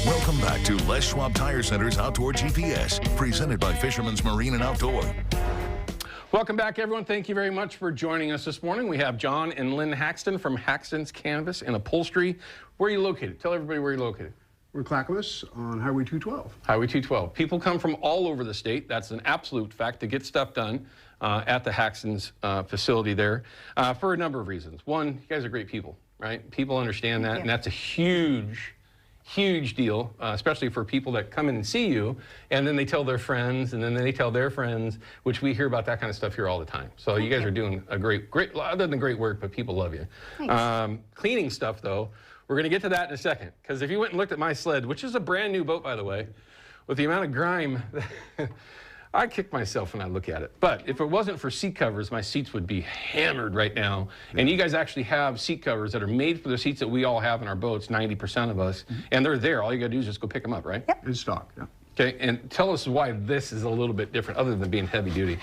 Welcome back to Les Schwab Tire Center's Outdoor GPS, presented by Fisherman's Marine and Outdoor. Welcome back, everyone. Thank you very much for joining us this morning. We have John and Lynn Haxton from Haxton's Canvas and Upholstery. Where are you located? Tell everybody where you're located. We're in Clackamas on Highway 212. Highway 212. People come from all over the state. That's an absolute fact to get stuff done at the Haxton's facility there for a number of reasons. One, you guys are great people, right? People understand that, and that's a huge deal, especially for people that come in and see you, and then they tell their friends, and then they tell their friends, which we hear about that kind of stuff here all the time. So you guys are doing a great, other than great work, but people love you. Cleaning stuff, though, we're going to get to that in a second, because if you went and looked at my sled, which is a brand new boat, by the way, with the amount of grime, I kick myself when I look at it. But if it wasn't for seat covers, my seats would be hammered right now. And you guys actually have seat covers that are made for the seats that we all have in our boats, 90% of us. And they're there. All you got to do is just go pick them up, right? In stock, yeah. Okay, and tell us why this is a little bit different, other than being heavy duty.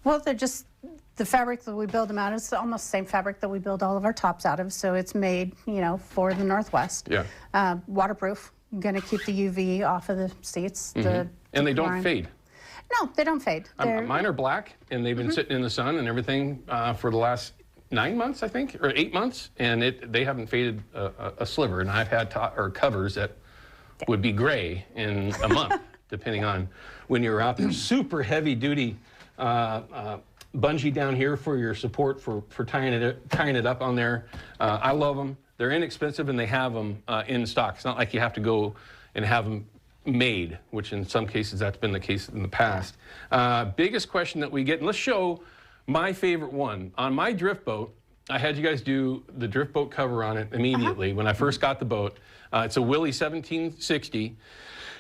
Well, they're just the fabric that we build them out of. It's almost the same fabric that we build all of our tops out of. So it's made, you know, for the Northwest. Yeah. Waterproof. Going to keep the UV off of the seats. And they don't fade. No, they don't fade. Mine are black, and they've been sitting in the sun and everything for the last 9 months, I think, or 8 months, and they haven't faded a sliver. And I've had covers that would be gray in a month, depending on when you're out there. Super heavy duty bungee down here for your support for tying it up on there. I love them. They're inexpensive, and they have them in stock. It's not like you have to go and have them made, which in some cases that's been the case in the past. Biggest question that we get, and let's show my favorite one. On my drift boat, I had you guys do the drift boat cover on it immediately when I first got the boat. It's a Willie 1760,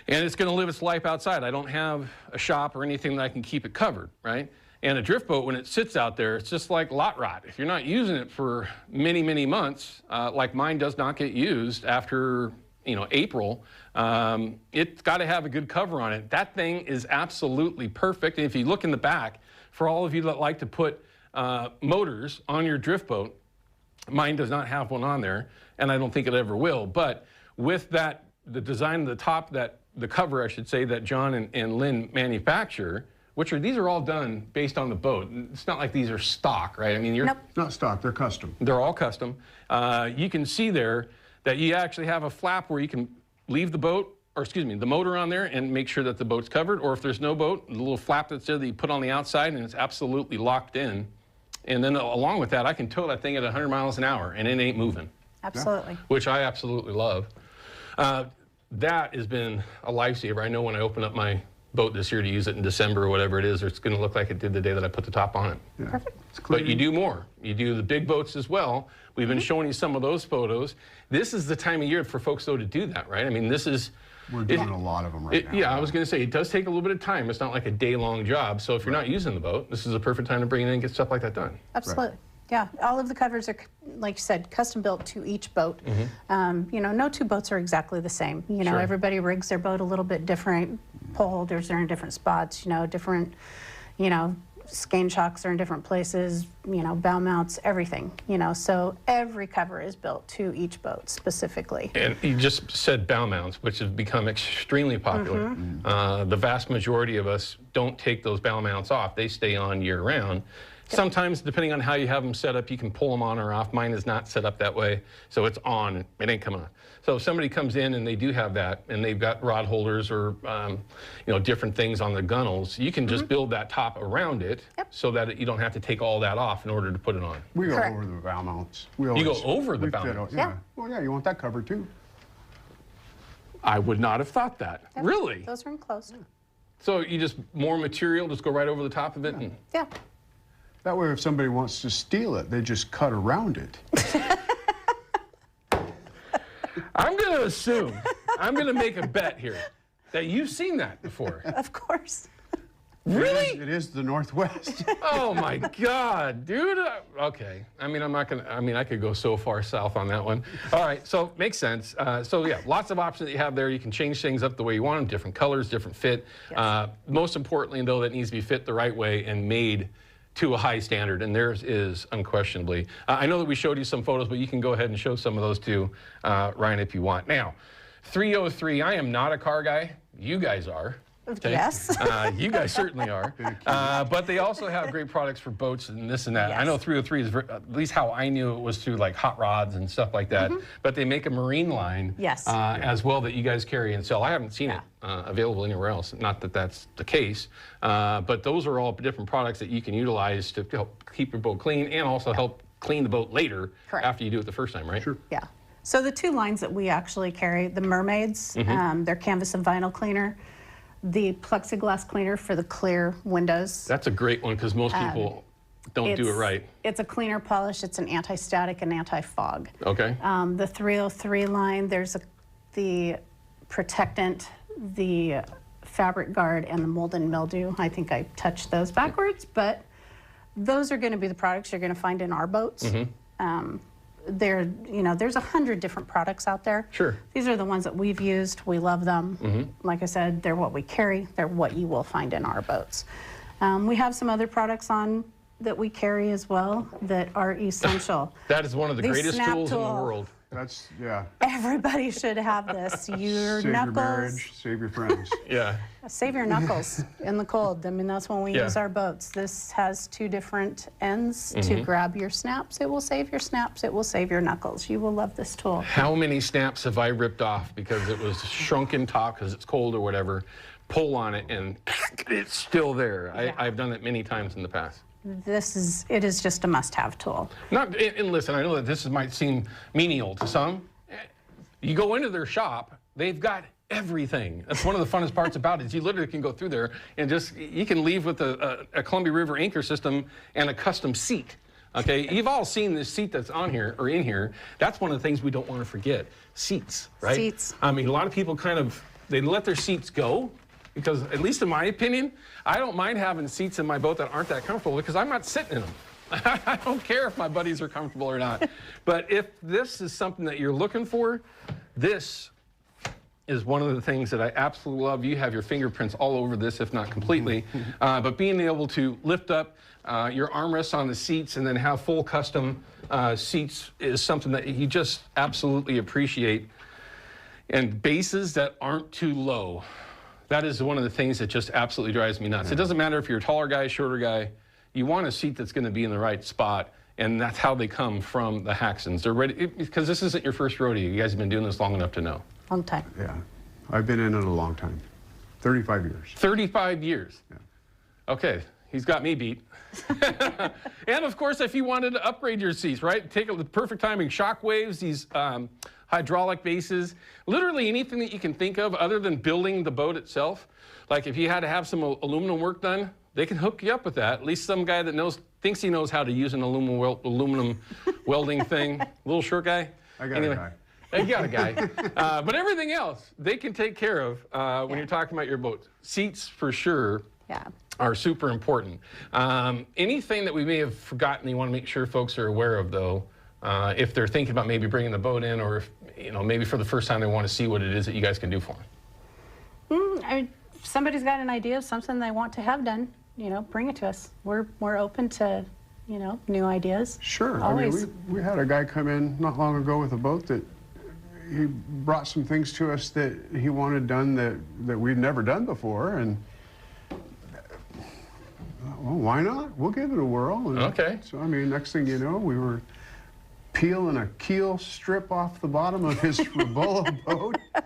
and it's going to live its life outside. I don't have a shop or anything that I can keep it covered, right? And a drift boat, when it sits out there, it's just like lot rot. If you're not using it for many, many months, like mine does not get used after, you know, April, it's got to have a good cover on it. That thing is absolutely perfect. And if you look in the back, for all of you that like to put motors on your drift boat, mine does not have one on there, and I don't think it ever will. But with that, the design of the top, the cover, I should say, that John and Lynn manufacture, these are all done based on the boat. It's not like these are stock, right? I mean, Nope. Not stock, they're custom. They're all custom. You can see there that you actually have a flap where you can leave the boat, or excuse me, the motor on there and make sure that the boat's covered. Or if there's no boat, the little flap that's there that you put on the outside, and it's absolutely locked in. And then along with that, I can tow that thing at 100 miles an hour and it ain't moving. Absolutely. Which I absolutely love. That has been a lifesaver. I know when I open up my boat this year to use it in December or whatever it is, it's going to look like it did the day that I put the top on it. Yeah. Perfect. But you do more. You do the big boats as well. We've been showing you some of those photos. This is the time of year for folks, though, to do that, right? I mean, we're doing a lot of them right now. Yeah, I was going to say, it does take a little bit of time. It's not like a day-long job. So if you're not using the boat, this is a perfect time to bring it in and get stuff like that done. Absolutely. Right. Yeah, all of the covers are, like you said, custom built to each boat. You know, no two boats are exactly the same. You know, everybody rigs their boat a little bit different. Pole holders are in different spots, you know, different, you know, skein shocks are in different places, you know, bow mounts, everything, you know. So every cover is built to each boat specifically. And you just said bow mounts, which has become extremely popular. The vast majority of us don't take those bow mounts off. They stay on year-round. Sometimes, depending on how you have them set up, you can pull them on or off. Mine is not set up that way, so it's on. It ain't coming on. So if somebody comes in and they do have that, and they've got rod holders or you know, different things on the gunnels, you can just build that top around it so that you don't have to take all that off in order to put it on. We go over the bow mounts. You go over the bow mounts? Yeah. Well, yeah, you want that covered too. I would not have thought that. Really? Those are enclosed. So you just more material, just go right over the top of it? And Yeah. That way, if somebody wants to steal it, they just cut around it. I'm going to assume, I'm going to make a bet here, that you've seen that before. Of course. Really? It is the Northwest. Oh my God, dude. Okay. I mean, I'm not going to, I mean, I could go so far south on that one. All right. So makes sense. So yeah, lots of options that you have there. You can change things up the way you want them, different colors, different fit. Yes. Most importantly, though, that needs to be fit the right way and made to a high standard, and theirs is unquestionably. I know that we showed you some photos, but you can go ahead and show some of those too, Ryan, if you want. Now, 303, I am not a car guy. You guys are. Okay? Yes. You guys certainly are. But they also have great products for boats and this and that. Yes. I know 303 is, at least how I knew it was through like hot rods and stuff like that. But they make a marine line Yes. as well that you guys carry and sell. I haven't seen it available anywhere else. Not that that's the case. But those are all different products that you can utilize to help keep your boat clean and also help clean the boat later after you do it the first time, right? Sure. Yeah. So the two lines that we actually carry, the Mermaids, they're canvas and vinyl cleaner. The plexiglass cleaner for the clear windows. That's a great one because most people don't do it right. It's a cleaner polish. It's an anti-static and anti-fog. Okay. The 303 line, there's the protectant, the fabric guard, and the mold and mildew. I think I touched those backwards, but those are going to be the products you're going to find in our boats. There's 100 different products out there. Sure. These are the ones that we've used. We love them. Like I said, they're what we carry. They're what you will find in our boats. We have some other products on that we carry as well that are essential. That is one of the greatest snap tools in the tool. world. That's, yeah. Everybody should have this. Your Save knuckles. your marriage, save your friends. Yeah. Save your knuckles in the cold. I mean, that's when we Yeah. use our boats. This has two different ends to grab your snaps. It will save your snaps. It will save your knuckles. You will love this tool. How many snaps have I ripped off because it was shrunken top because it's cold or whatever, pull on it and it's still there. I've done it many times in the past. It is just a must-have tool. And listen, I know that this might seem menial to some. You go into their shop, they've got everything. That's one of the funnest parts about it is you literally can go through there and you can leave with a Columbia River anchor system and a custom seat. Okay, you've all seen this seat that's on here or in here. That's one of the things we don't want to forget. Seats, right? Seats. I mean, a lot of people they let their seats go because, at least in my opinion, I don't mind having seats in my boat that aren't that comfortable because I'm not sitting in them. I don't care if my buddies are comfortable or not. But if this is something that you're looking for, this is one of the things that I absolutely love. You have your fingerprints all over this, if not completely. But being able to lift up your armrests on the seats and then have full custom seats is something that you just absolutely appreciate. And bases that aren't too low. That is one of the things that just absolutely drives me nuts. It doesn't matter if you're a taller guy, shorter guy. You want a seat that's going to be in the right spot, and that's how they come from the Haxtons. They're ready, because this isn't your first rodeo. You guys have been doing this long enough to know. Long time. Yeah. I've been in it a long time. 35 years. 35 years. Yeah. Okay, he's got me beat. And of course, if you wanted to upgrade your seats, right? Take the perfect timing, shock waves, these hydraulic bases, literally anything that you can think of other than building the boat itself. Like if you had to have some aluminum work done, they can hook you up with that. At least some guy that thinks he knows how to use an aluminum welding thing. Little short guy. I got a guy. You got a guy. But everything else, they can take care of when you're talking about your boat. Seats, for sure, are super important. Anything that we may have forgotten you want to make sure folks are aware of, though, if they're thinking about maybe bringing the boat in or, if, maybe for the first time they want to see what it is that you guys can do for them. If somebody's got an idea of something they want to have done, bring it to us. We're open to, new ideas. Sure. Always. I mean, we had a guy come in not long ago with a boat that he brought some things to us that he wanted done that we'd never done before, and well, why not? We'll give it a whirl. And okay. So, I mean, next thing you know, we were peeling a keel strip off the bottom of his Robola boat. All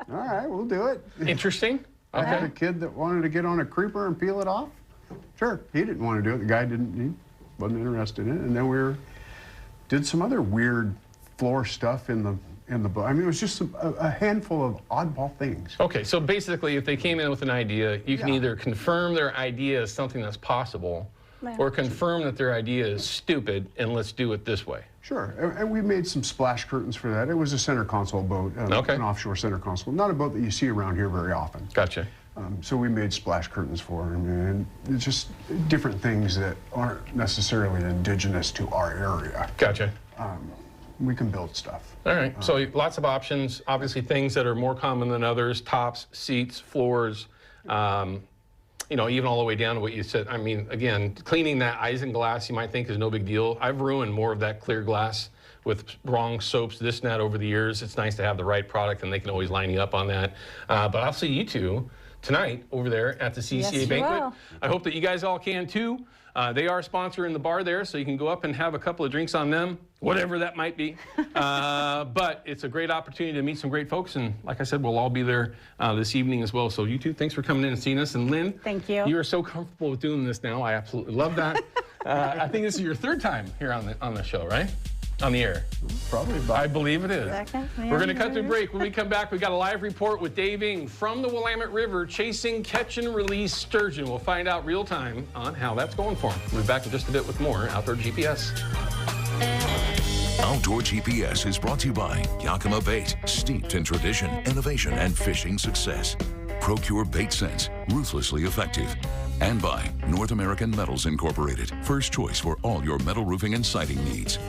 right, we'll do it. Interesting. I had a kid that wanted to get on a creeper and peel it off. Sure, he didn't want to do it. The guy he wasn't interested in it. And then we did some other weird floor stuff in the boat. I mean, it was just a handful of oddball things. Okay, so basically, if they came in with an idea, you can either confirm their idea is something that's possible, or confirm that their idea is stupid and let's do it this way. Sure, and we made some splash curtains for that. It was a center console boat, an offshore center console. Not a boat that you see around here very often. Gotcha. So we made splash curtains for them, and it's just different things that aren't necessarily indigenous to our area. Gotcha. We can build stuff. All right, so lots of options, obviously things that are more common than others, tops, seats, floors, even all the way down to what you said. I mean, again, cleaning that isinglass you might think is no big deal. I've ruined more of that clear glass with wrong soaps, this and that over the years. It's nice to have the right product, and they can always line you up on that. But I'll see you two tonight over there at the CCA banquet. Will. I hope that you guys all can too. They are sponsoring the bar there, so you can go up and have a couple of drinks on them, whatever that might be. But it's a great opportunity to meet some great folks, and like I said, we'll all be there this evening as well. So you two, thanks for coming in and seeing us. And Lynn, thank you. You are so comfortable with doing this now. I absolutely love that. I think this is your third time here on the show, right? On the air. Probably about. I believe it is. Second, yeah. We're going to cut to a break. When we come back, we've got a live report with Dave Ing from the Willamette River chasing catch and release sturgeon. We'll find out real time on how that's going for him. We'll be back in just a bit with more Outdoor GPS. Outdoor GPS is brought to you by Yakima Bait, steeped in tradition, innovation, and fishing success. Procure Bait Sense, ruthlessly effective. And by North American Metals Incorporated, first choice for all your metal roofing and siding needs.